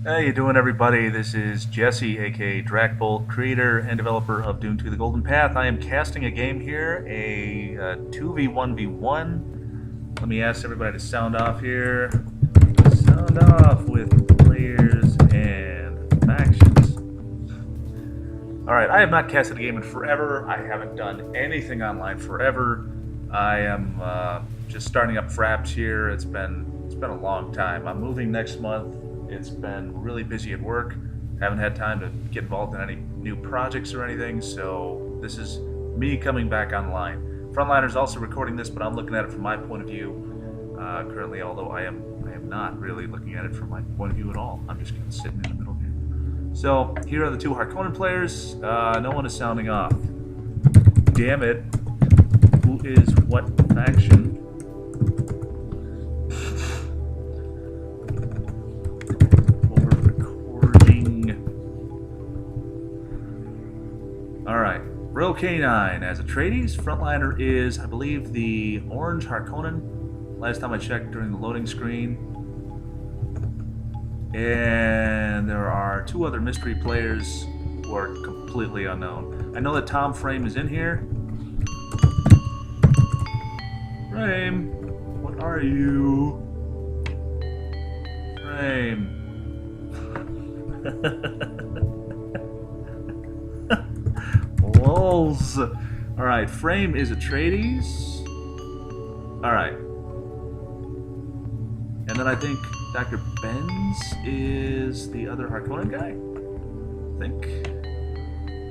How you doing, everybody? This is Jesse, aka Drackbolt, creator and developer of Doom 2: The Golden Path. I am casting a game here, a 2v1v1. Let me ask everybody to sound off here. Sound off with players and factions. Alright, I have not casted a game in forever. I haven't done anything online forever. I am just starting up Fraps here. It's been a long time. I'm moving next month. It's been really busy at work. Haven't had time to get involved in any new projects or anything, so this is me coming back online. Frontliner's also recording this, but I'm looking at it from my point of view currently, although I am not really looking at it from my point of view at all. I'm just kind of sitting in the middle here. So here are the two Harkonnen players. No one is sounding off. Damn it. Who is what faction? Alright, Royal K9 as Atreides. Frontliner is, I believe, the Orange Harkonnen. Last time I checked during the loading screen. And there are two other mystery players who are completely unknown. I know that Tom Frame is in here. Frame, what are you? Frame. Lols. Alright, Frame is Atreides. Alright. And then I think Dr. Benz is the other Harkonnen guy? I think.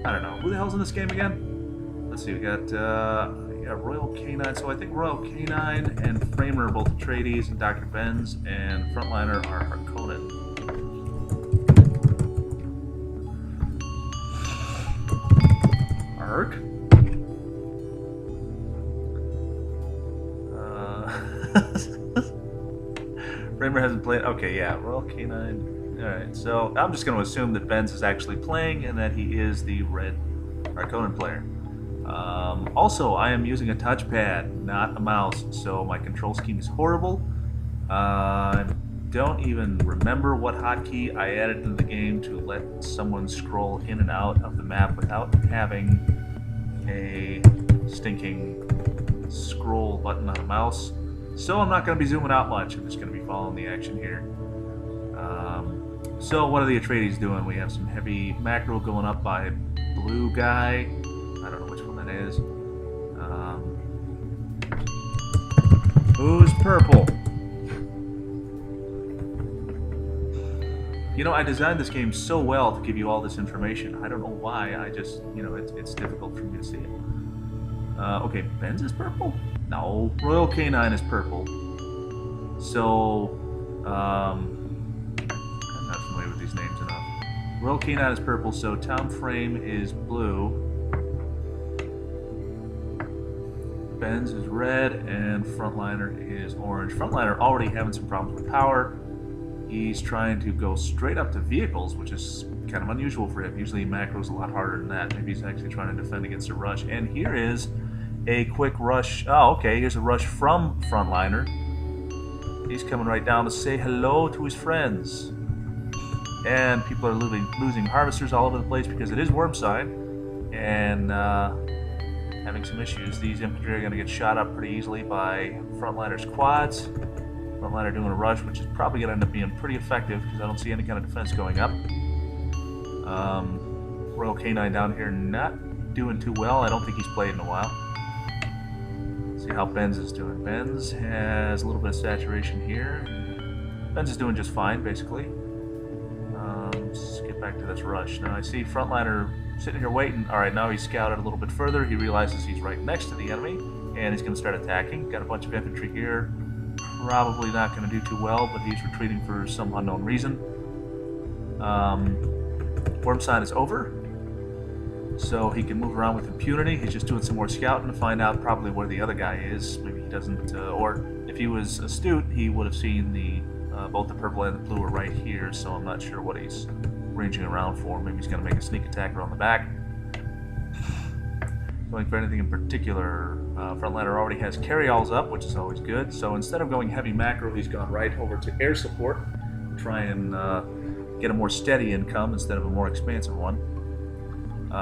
I don't know. Who the hell's in this game again? Let's see, we got Royal K9. So I think Royal K9 and Framer are both Atreides, and Dr. Benz and Frontliner are Harkonnen. Ark? Framer hasn't played. Okay, yeah, Royal K9. Alright, so I'm just going to assume that Benz is actually playing and that he is the red Harkonnen player. Also, I am using a touchpad, not a mouse, so my control scheme is horrible. I don't even remember what hotkey I added in the game to let someone scroll in and out of the map without having a stinking scroll button on a mouse. So I'm not going to be zooming out much. I'm just going to be following the action here. So what are the Atreides doing? We have some heavy macro going up by blue guy. I don't know which one that is. Who's purple? You know, I designed this game so well to give you all this information. I don't know why. I just, you know, it's difficult for me to see it. Okay, Benz is purple? No, Royal K9 is purple. So, I'm not familiar with these names enough. Royal K9 is purple, so Tom Frame is blue. Benz is red, and Frontliner is orange. Frontliner already having some problems with power. He's trying to go straight up to vehicles, which is kind of unusual for him. Usually macro's a lot harder than that. Maybe he's actually trying to defend against a rush. And here is a quick rush. Oh, okay, here's a rush from Frontliner. He's coming right down to say hello to his friends. And people are losing harvesters all over the place because it is Wormside. And having some issues. These infantry are going to get shot up pretty easily by Frontliner's quads. Frontliner doing a rush, which is probably going to end up being pretty effective because I don't see any kind of defense going up. Royal K9 down here not doing too well. I don't think he's played in a while. Let's see how Benz is doing. Benz has a little bit of saturation here. Benz is doing just fine, basically. Let's get back to this rush. Now I see Frontliner sitting here waiting. Alright, now he's scouted a little bit further. He realizes he's right next to the enemy, and he's going to start attacking. Got a bunch of infantry here. Probably not going to do too well, but he's retreating for some unknown reason. Wormsign is over, so he can move around with impunity. He's just doing some more scouting to find out probably where the other guy is. Maybe he doesn't, or if he was astute, he would have seen the both the purple and the blue are right here, so I'm not sure what he's ranging around for. Maybe he's going to make a sneak attack around the back. Going for anything in particular. Frontliner already has carryalls up, which is always good. So instead of going heavy macro, he's gone right over to air support. Try and get a more steady income instead of a more expansive one.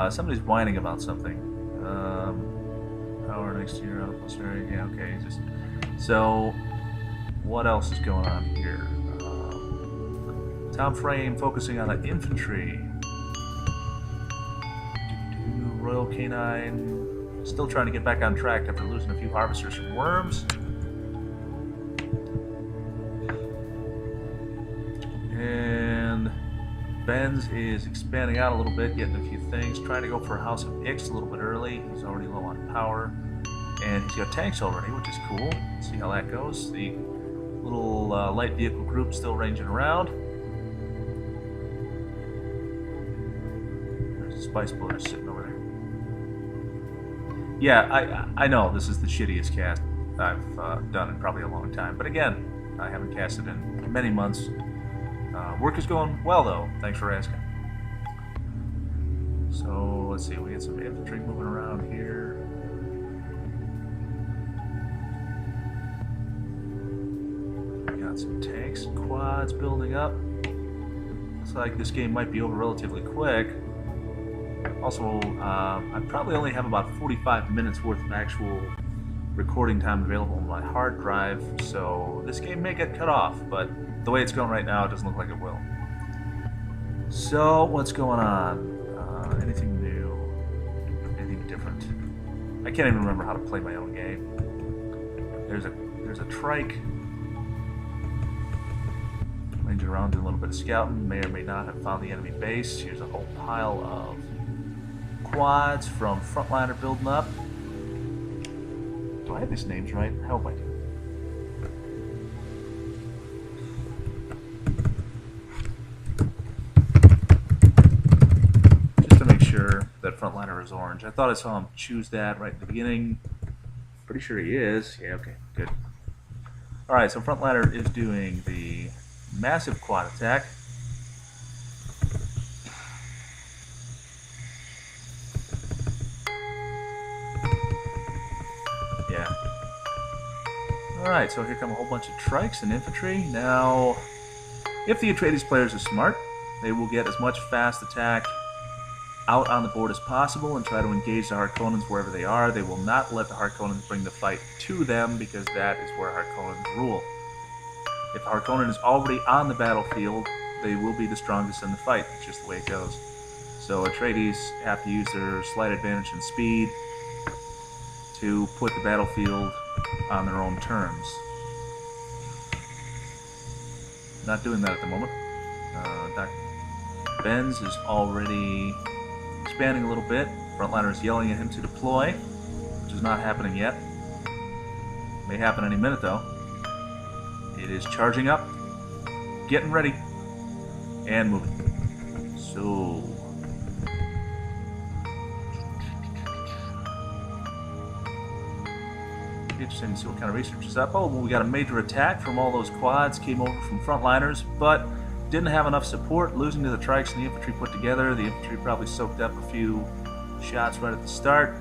Somebody's whining about something. Power next year, yeah, okay. So, what else is going on here? Time frame focusing on the infantry. Royal Canine still trying to get back on track after losing a few harvesters from worms. And Benz is expanding out a little bit, getting a few things, trying to go for House of Ix a little bit early. He's already low on power. And he's got tanks already, which is cool. Let's see how that goes. The little light vehicle group still ranging around. There's a spice blower sitting over there. Yeah, I know this is the shittiest cast I've done in probably a long time. But again, I haven't casted in many months. Work is going well, though. Thanks for asking. So, let's see. We get some infantry moving around here. We got some tanks and quads building up. Looks like this game might be over relatively quick. Also, I probably only have about 45 minutes worth of actual recording time available on my hard drive, so this game may get cut off, but the way it's going right now, it doesn't look like it will. So, what's going on? Anything new? Anything different? I can't even remember how to play my own game. There's a trike. Ranging around doing a little bit of scouting. May or may not have found the enemy base. Here's a whole pile of quads from Frontliner building up. Do I have these names right? I hope I do. Just to make sure that Frontliner is orange. I thought I saw him choose that right at the beginning. Pretty sure he is. Yeah, okay, good. Alright, so Frontliner is doing the massive quad attack. Yeah. Alright, so here come a whole bunch of trikes and infantry. Now, if the Atreides players are smart, they will get as much fast attack out on the board as possible and try to engage the Harkonnens wherever they are. They will not let the Harkonnens bring the fight to them because that is where Harkonnens rule. If Harkonnen is already on the battlefield, they will be the strongest in the fight. It's just the way it goes. So Atreides have to use their slight advantage in speed to put the battlefield on their own terms. Not doing that at the moment. Benz is already expanding a little bit. Frontliner is yelling at him to deploy, which is not happening yet. May happen any minute though. It is charging up, getting ready, and moving. So, interesting to see what kind of research is up. Oh, well, we got a major attack from all those quads, came over from Frontliners, but didn't have enough support, losing to the trikes and the infantry put together. The infantry probably soaked up a few shots right at the start,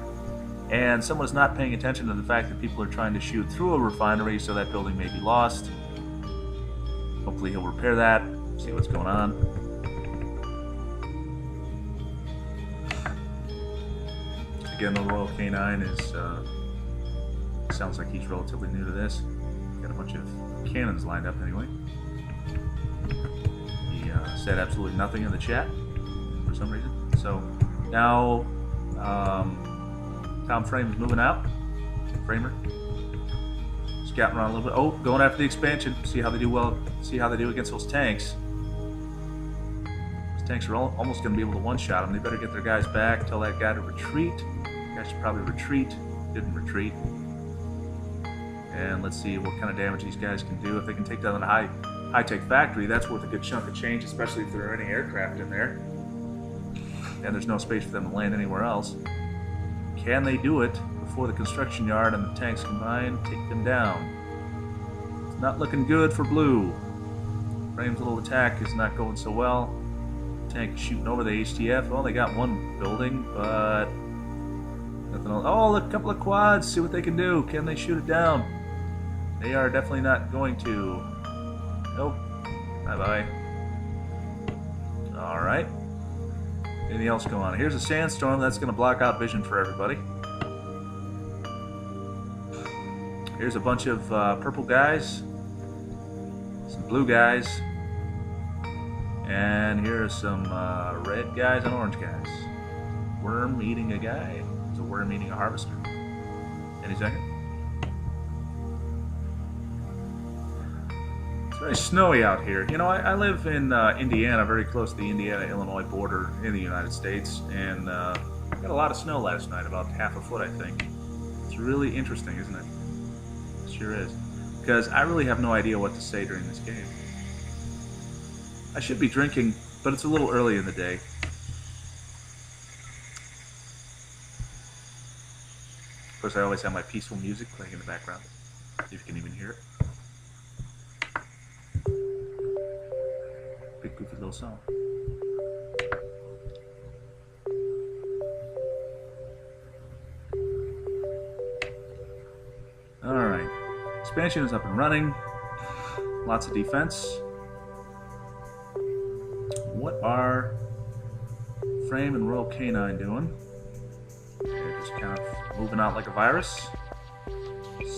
and someone's not paying attention to the fact that people are trying to shoot through a refinery, so that building may be lost. Hopefully he'll repair that, see what's going on. Again, the Royal Canine is, sounds like he's relatively new to this. Got a bunch of cannons lined up anyway. He said absolutely nothing in the chat for some reason. So now Tom Frame is moving out. Framer. Scouting around a little bit. Oh, going after the expansion. See how they do well. See how they do against those tanks. Those tanks are almost going to be able to one-shot them. They better get their guys back. Tell that guy to retreat. The guy should probably retreat. Didn't retreat. And let's see what kind of damage these guys can do. If they can take down a high-tech factory, that's worth a good chunk of change, especially if there are any aircraft in there. And there's no space for them to land anywhere else. Can they do it before the construction yard and the tanks combine? Take them down. It's not looking good for blue. Frame's little attack is not going so well. Tank is shooting over the HTF. Well, they got one building, but nothing else. Oh, look, a couple of quads. See what they can do. Can they shoot it down? They are definitely not going to. Nope. Bye-bye. Anything else going on? Here's a sandstorm that's going to block out vision for everybody. Here's a bunch of purple guys, some blue guys, and here are some red guys and orange guys. Worm eating a guy. There's a worm eating a harvester. Any second. It's very snowy out here. You know, I live in Indiana, very close to the Indiana-Illinois border in the United States, and got a lot of snow last night, about half a foot, I think. It's really interesting, isn't it? Sure is, because I really have no idea what to say during this game. I should be drinking, but it's a little early in the day. Of course, I always have my peaceful music playing in the background, if you can even hear it. Big goofy little song. Alright. Expansion is up and running. Lots of defense. What are Frame and Royal Canine doing? They're just kind of moving out like a virus,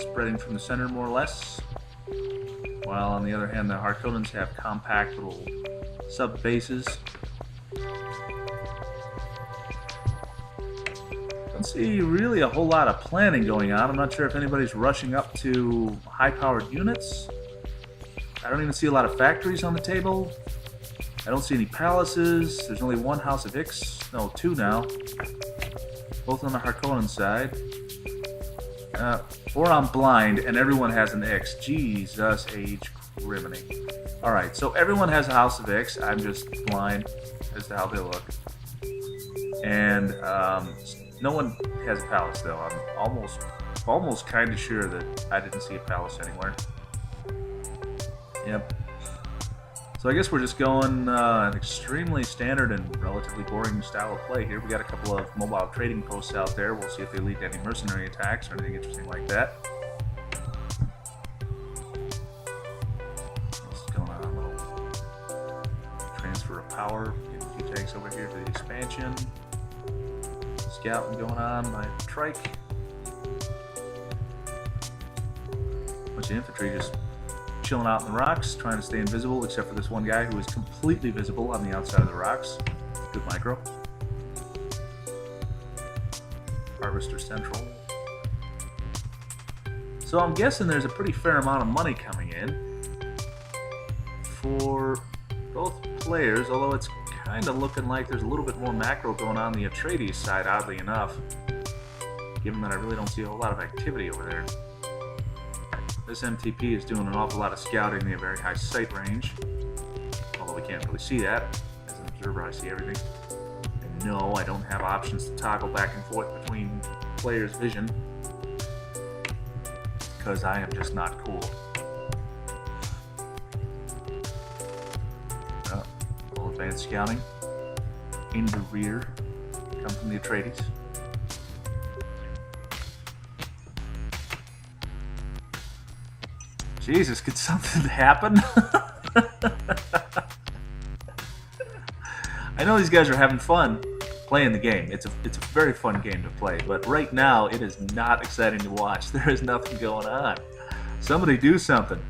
spreading from the center more or less. While on the other hand, the Harkonnens have compact little sub-bases. Don't see really a whole lot of planning going on. I'm not sure if anybody's rushing up to high-powered units. I don't even see a lot of factories on the table. I don't see any palaces. There's only one House of Ix. No, two now. Both on the Harkonnen side. Or I'm blind, and everyone has an Ix. Jesus H. Criminy. Alright, so everyone has a House of Ix. I'm just blind as to how they look. And no one has a palace, though. I'm almost kind of sure that I didn't see a palace anywhere. Yep. So I guess we're just going an extremely standard and relatively boring style of play here. We got a couple of mobile trading posts out there. We'll see if they lead to any mercenary attacks or anything interesting like that. What's going on? A little transfer of power. Getting a few tanks over here to the expansion. Scouting going on by Trike. Bunch of infantry just chilling out in the rocks, trying to stay invisible, except for this one guy who is completely visible on the outside of the rocks. Good micro. Harvester Central. So I'm guessing there's a pretty fair amount of money coming in for both players, although it's kind of looking like there's a little bit more macro going on the Atreides side, oddly enough, given that I really don't see a whole lot of activity over there. This MTP is doing an awful lot of scouting in a very high sight range, although we can't really see that. As an observer, I see everything. And no, I don't have options to toggle back and forth between players' vision, because I am just not cool. Full advanced scouting. In the rear, come from the Atreides. Jesus, could something happen? I know these guys are having fun playing the game. It's a very fun game to play, but right now it is not exciting to watch. There is nothing going on. Somebody do something.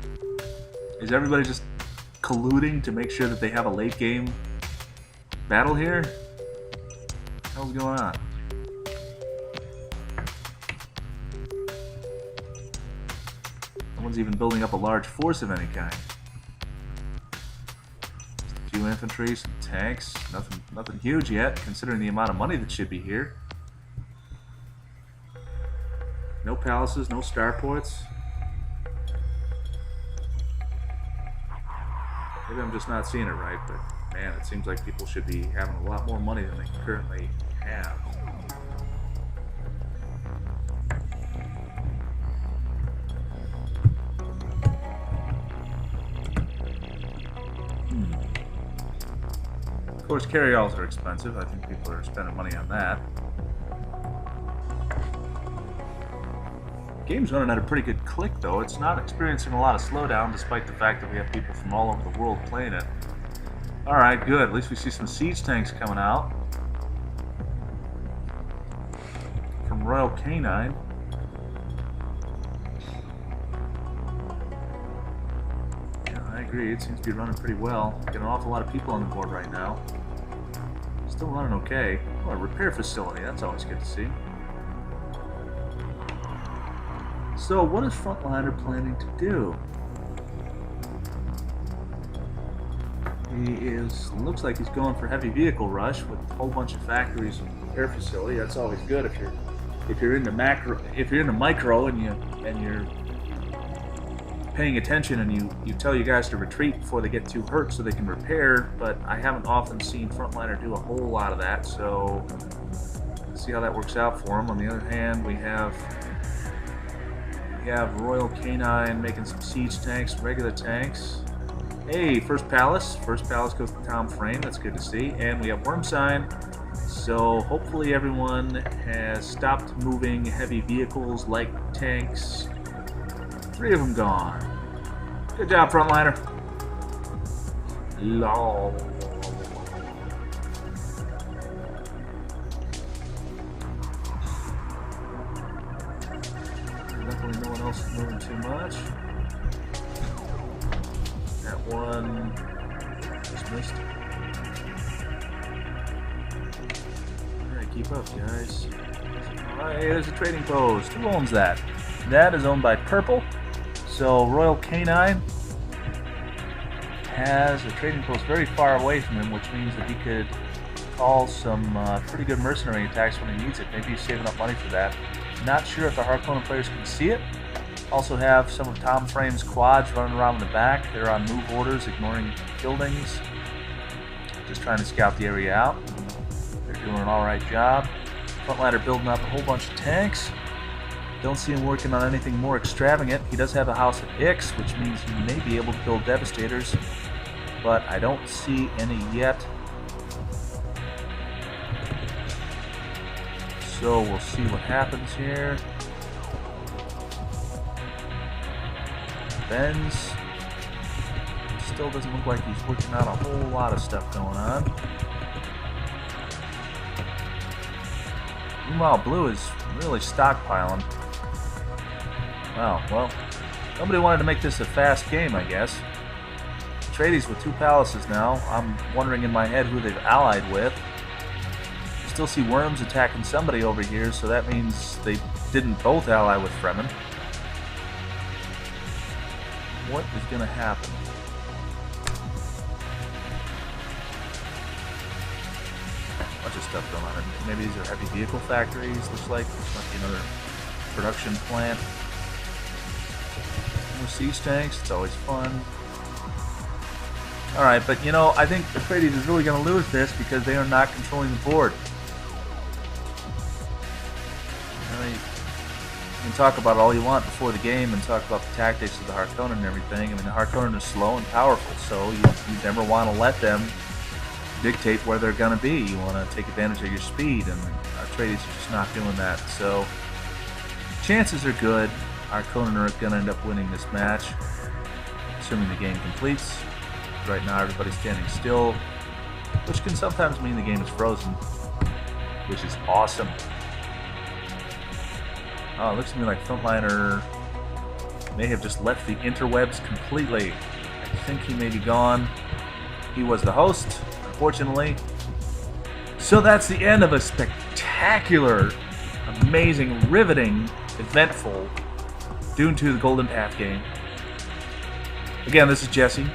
Is everybody just colluding to make sure that they have a late game battle here? What the hell's going on? No one's even building up a large force of any kind. A few infantry, some tanks, nothing huge yet, considering the amount of money that should be here. No palaces, no starports. Maybe I'm just not seeing it right, but man, it seems like people should be having a lot more money than they currently have. Of course, carryalls are expensive. I think people are spending money on that. The game's running at a pretty good click, though. It's not experiencing a lot of slowdown, despite the fact that we have people from all over the world playing it. Alright, good. At least we see some siege tanks coming out. Royal Canine. Yeah, I agree. It seems to be running pretty well. Got an awful lot of people on the board right now. Still running okay. Oh, a repair facility. That's always good to see. So, what is Frontliner planning to do? Looks like he's going for heavy vehicle rush with a whole bunch of factories and repair facility. That's always good if you're into micro and you're paying attention and you tell you guys to retreat before they get too hurt so they can repair. But I haven't often seen Frontliner do a whole lot of that, so let's see how that works out for him. On the other hand, we have Royal Canine making some siege tanks, regular tanks. Hey, first palace. First palace goes to Tom Frame. That's good to see. And we have Worm Sign. So hopefully everyone has stopped moving heavy vehicles like tanks. 3 of them gone. Good job, Frontliner. Lol. Luckily no one else is moving too much. That one just missed. Alright, keep up, guys. Alright, there's a trading post. Who owns that? That is owned by Purple. So Royal Canine has a trading post very far away from him, which means that he could call some pretty good mercenary attacks when he needs it. Maybe he's saving up money for that. Not sure if the Harkonnen players can see it. Also have some of Tom Frame's quads running around in the back. They're on move orders, ignoring buildings. Just trying to scout the area out. They're doing an alright job. Frontliner building up a whole bunch of tanks. Don't see him working on anything more extravagant. He does have a house at Ix, which means he may be able to build Devastators, but I don't see any yet. So we'll see what happens here. Benz still doesn't look like he's working on a whole lot of stuff going on. Meanwhile, Blue is really stockpiling. Wow, well, nobody wanted to make this a fast game, I guess. Atreides with 2 palaces now. I'm wondering in my head who they've allied with. I still see Worms attacking somebody over here, so that means they didn't both ally with Fremen. What is going to happen? Bunch of stuff going on. Maybe these are heavy vehicle factories. Looks like this might be another production plant. More siege tanks. It's always fun. All right, but you know, I think Atreides is really going to lose this because they are not controlling the board. You can talk about all you want before the game and talk about the tactics of the Harkonnen and everything. I mean, the Harkonnen are slow and powerful, so you never want to let them dictate where they're going to be. You want to take advantage of your speed, and Atreides is just not doing that. So chances are good Harkonnen are going to end up winning this match, assuming the game completes. Right now everybody's standing still, which can sometimes mean the game is frozen, which is awesome. Oh, it looks to me like Frontliner may have just left the interwebs completely. I think he may be gone. He was the host, unfortunately. So that's the end of a spectacular, amazing, riveting, eventful Dune 2 The Golden Path game. Again, this is Jesse,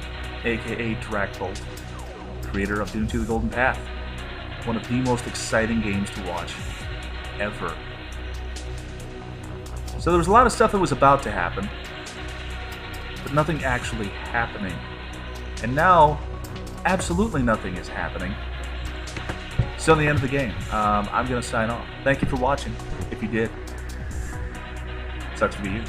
aka Drackbolt, creator of Dune 2 The Golden Path. One of the most exciting games to watch ever. So there was a lot of stuff that was about to happen, but nothing actually happening. And now, absolutely nothing is happening. So the end of the game. I'm going to sign off. Thank you for watching, if you did. Sucks to be you.